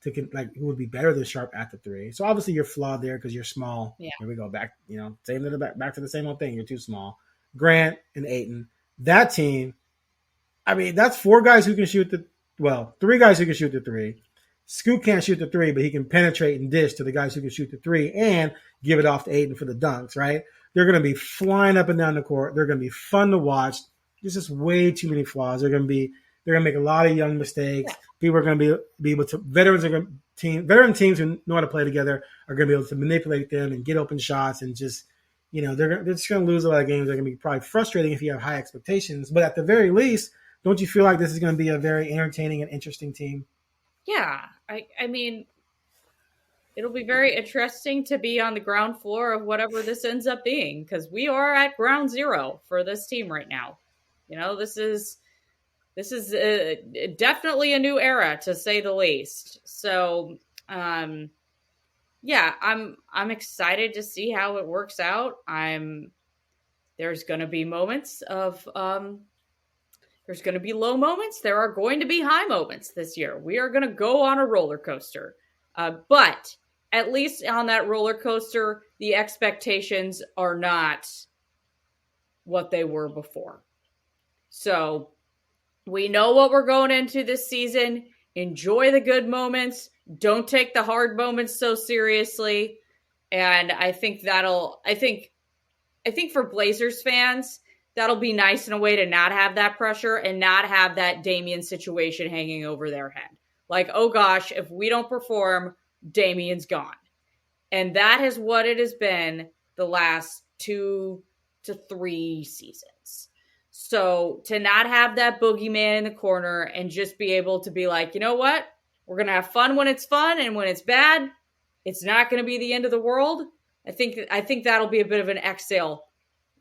who would be better than Sharp at the 3. So obviously you're flawed there because you're small. Yeah. Here we go back. Back to the same old thing. You're too small. Grant and Ayton. That team, I mean, that's 4 guys who can shoot 3 guys who can shoot the 3. Scoot can't shoot the 3, but he can penetrate and dish to the guys who can shoot the 3 and give it off to Ayton for the dunks, right? They're going to be flying up and down the court. They're going to be fun to watch. There's just way too many flaws. They're going to make a lot of young mistakes. People are going to be able to, veteran teams who know how to play together are going to be able to manipulate them and get open shots and just, they're just going to lose a lot of games. They're going to be probably frustrating if you have high expectations. But at the very least, don't you feel like this is going to be a very entertaining and interesting team? Yeah. I mean, it'll be very interesting to be on the ground floor of whatever this ends up being because we are at ground zero for this team right now. This is definitely a new era to say the least. So, yeah, I'm excited to see how it works out. There's going to be moments of there's going to be low moments. There are going to be high moments this year. We are going to go on a roller coaster. But at least on that roller coaster, the expectations are not what they were before. So we know what we're going into this season. Enjoy the good moments. Don't take the hard moments so seriously. And I think for Blazers fans, that'll be nice in a way to not have that pressure and not have that Damian situation hanging over their head. Like, oh gosh, if we don't perform, Damian's gone. And that is what it has been the last 2 to 3 seasons. So to not have that boogeyman in the corner and just be able to be like, you know what? We're going to have fun when it's fun, and when it's bad, it's not going to be the end of the world. I think that'll be a bit of an exhale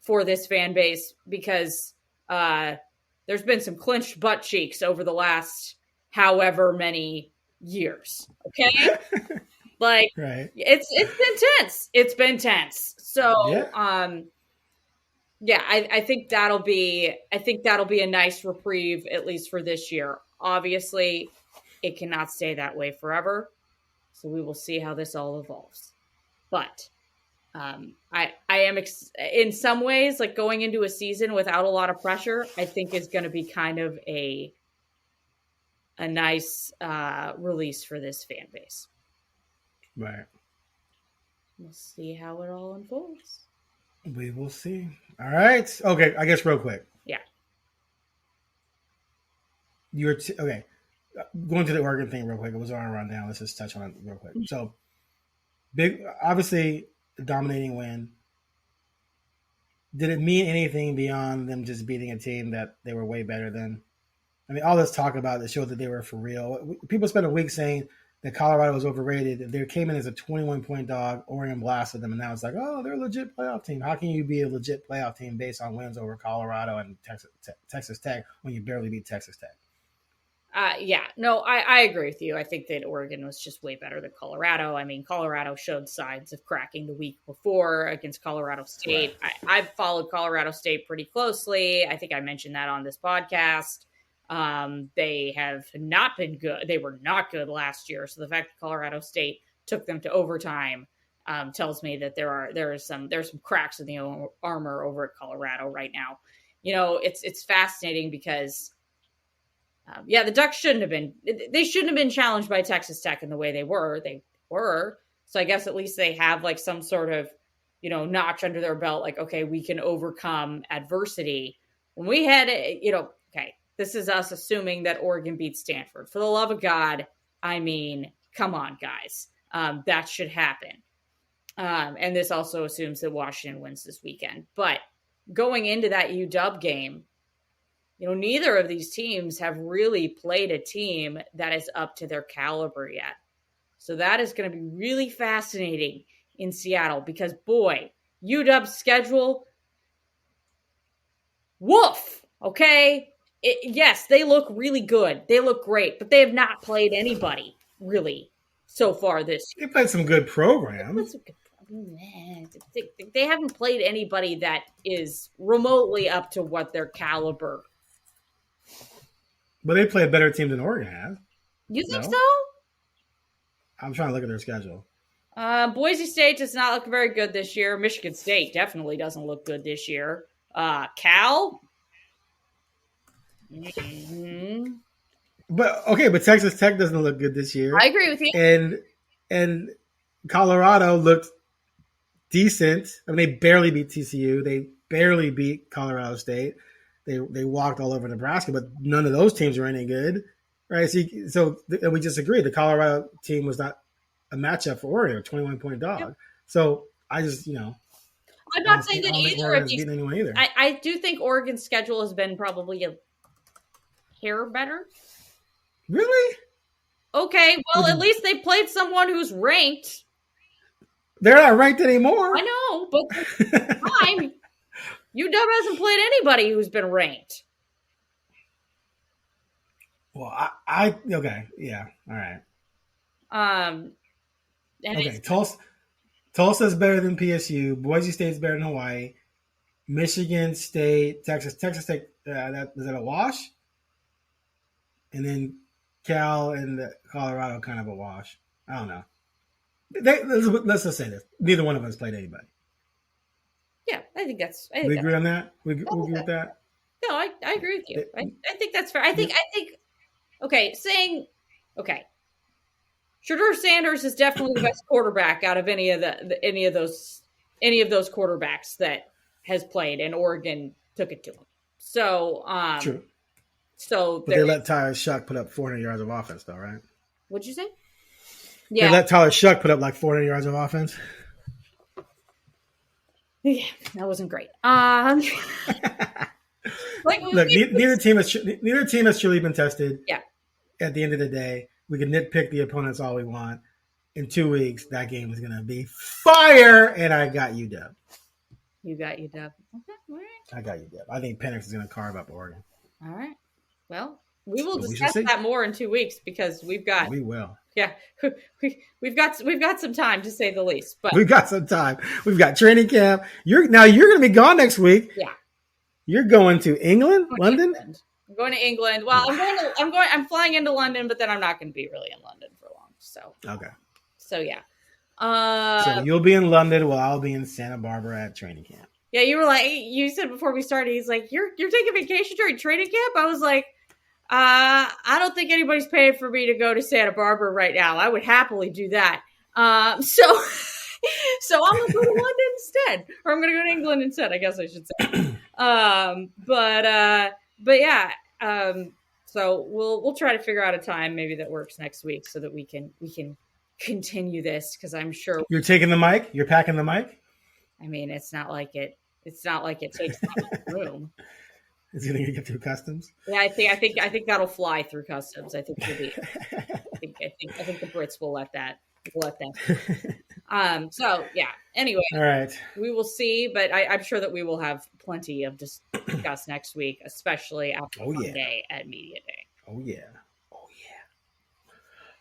for this fan base because there's been some clenched butt cheeks over the last however many years. Okay? Like, right. It's been tense. It's been tense. So, yeah. I think that'll be a nice reprieve, at least for this year. Obviously, it cannot stay that way forever. So we will see how this all evolves. But I am in some ways, like, going into a season without a lot of pressure, I think is going to be kind of a nice release for this fan base. Right. We'll see how it all unfolds. We will see. All right. Okay. I guess real quick. Yeah. Okay. Going to the Oregon thing real quick. It was on a rundown. Let's just touch on it real quick. So, obviously, the dominating win. Did it mean anything beyond them just beating a team that they were way better than? I mean, all this talk about it showed that they were for real. People spent a week saying that Colorado was overrated. They came in as a 21-point dog. Oregon blasted them, and now it's like, oh, they're a legit playoff team. How can you be a legit playoff team based on wins over Colorado and Texas Tech when you barely beat Texas Tech? I agree with you. I think that Oregon was just way better than Colorado. I mean, Colorado showed signs of cracking the week before against Colorado State. Right. I've followed Colorado State pretty closely. I think I mentioned that on this podcast. They have not been good. They were not good last year. So the fact that Colorado State took them to overtime tells me that there's some cracks in the armor over at Colorado right now. It's fascinating because the Ducks shouldn't have been challenged by Texas Tech in the way they were. So I guess at least they have like some sort of, notch under their belt. Like, okay, we can overcome adversity. When we had, okay, this is us assuming that Oregon beats Stanford. For the love of God, I mean, come on, guys. That should happen. And this also assumes that Washington wins this weekend. But going into that UW game, neither of these teams have really played a team that is up to their caliber yet. So that is going to be really fascinating in Seattle because, boy, UW's schedule, woof, okay? Yes, they look really good. They look great, but they have not played anybody, really, so far this year. They played some good programs. They haven't played anybody that is remotely up to what their caliber. But they play a better team than Oregon has. You think so? I'm trying to look at their schedule. Boise State does not look very good this year. Michigan State definitely doesn't look good this year. Cal? Mm-hmm. But Texas Tech doesn't look good this year. I agree with you. And Colorado looked decent. I mean, they barely beat TCU. They barely beat Colorado State. They walked all over Nebraska, but none of those teams were any good, right? So we just agreed the Colorado team was not a matchup for Oregon, a 21-point dog. Yep. So I just, I'm not saying that either of these. Anyone either. I do think Oregon's schedule has been probably a hair better. Really? Okay, well, at least they played someone who's ranked. They're not ranked anymore. I know, but time. UW hasn't played anybody who's been ranked. Well, okay, yeah, all right. Okay, Tulsa's better than PSU. Boise State's better than Hawaii. Michigan State, Texas State. Is that a wash? And then Cal and Colorado kind of a wash. I don't know. Let's just say this: neither one of us played anybody. Yeah, I think that's. We agree on that. We agree with that. No, I agree with you. I think that's fair. I think. Okay, Shedeur Sanders is definitely the best quarterback out of any of those quarterbacks that has played, and Oregon took it to him. So, true. So they let Tyler Shuck put up 400 yards of offense, though, right? What'd you say? Yeah, they let Tyler Shuck put up like 400 yards of offense. Yeah, that wasn't great. Look, neither team has truly been tested. Yeah. At the end of the day, we can nitpick the opponents all we want. In 2 weeks, that game is going to be fire, and I got UW. You got UW. Okay, all right. I got UW. I think Penix is going to carve up Oregon. All right. Well, we will discuss that more in 2 weeks because we will. Yeah, we've got some time to say the least. But we've got some time. We've got training camp. You're going to be gone next week. Yeah. You're going to England, London. I'm going to England. Well, I'm flying into London, but then I'm not going to be really in London for long. So okay. So yeah. So you'll be in London while I'll be in Santa Barbara at training camp. Yeah, you said before we started, he's like, you're taking vacation during training camp? I was like, I don't think anybody's paying for me to go to Santa Barbara right now. I would happily do that. So I'm going to go to London instead, or I'm going to go to England instead, I guess I should say. But yeah. So we'll try to figure out a time maybe that works next week so that we can continue this, because I'm sure you're taking the mic. You're packing the mic. I mean, it's not like it takes room. Is it going to get through customs? Yeah, I think that'll fly through customs. I think the Brits will let that. So yeah. Anyway, all right. We will see, but I'm sure that we will have plenty of discuss next week, especially after Monday at Media Day. Oh yeah.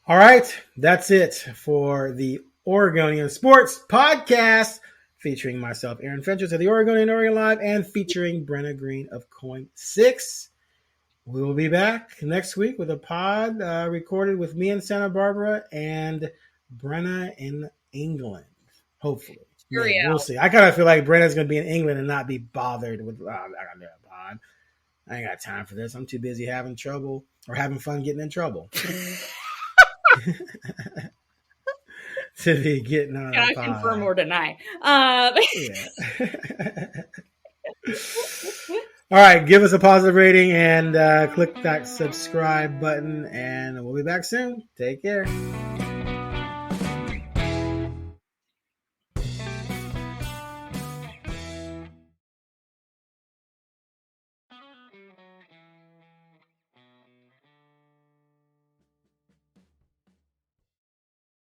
All right, that's it for the Oregonian Sports Podcast, featuring myself, Aaron Fentress of the Oregonian Oregon Live, and featuring Brenna Greene of KOIN 6. We will be back next week with a pod recorded with me in Santa Barbara and Brenna in England, hopefully. Maybe. We'll see. I kind of feel like Brenna's going to be in England and not be bothered with, I got to do a pod. I ain't got time for this. I'm too busy having trouble or having fun getting in trouble. To be getting on a pod. Confirm or deny. Yeah. All right, give us a positive rating and click that subscribe button, and we'll be back soon. Take care.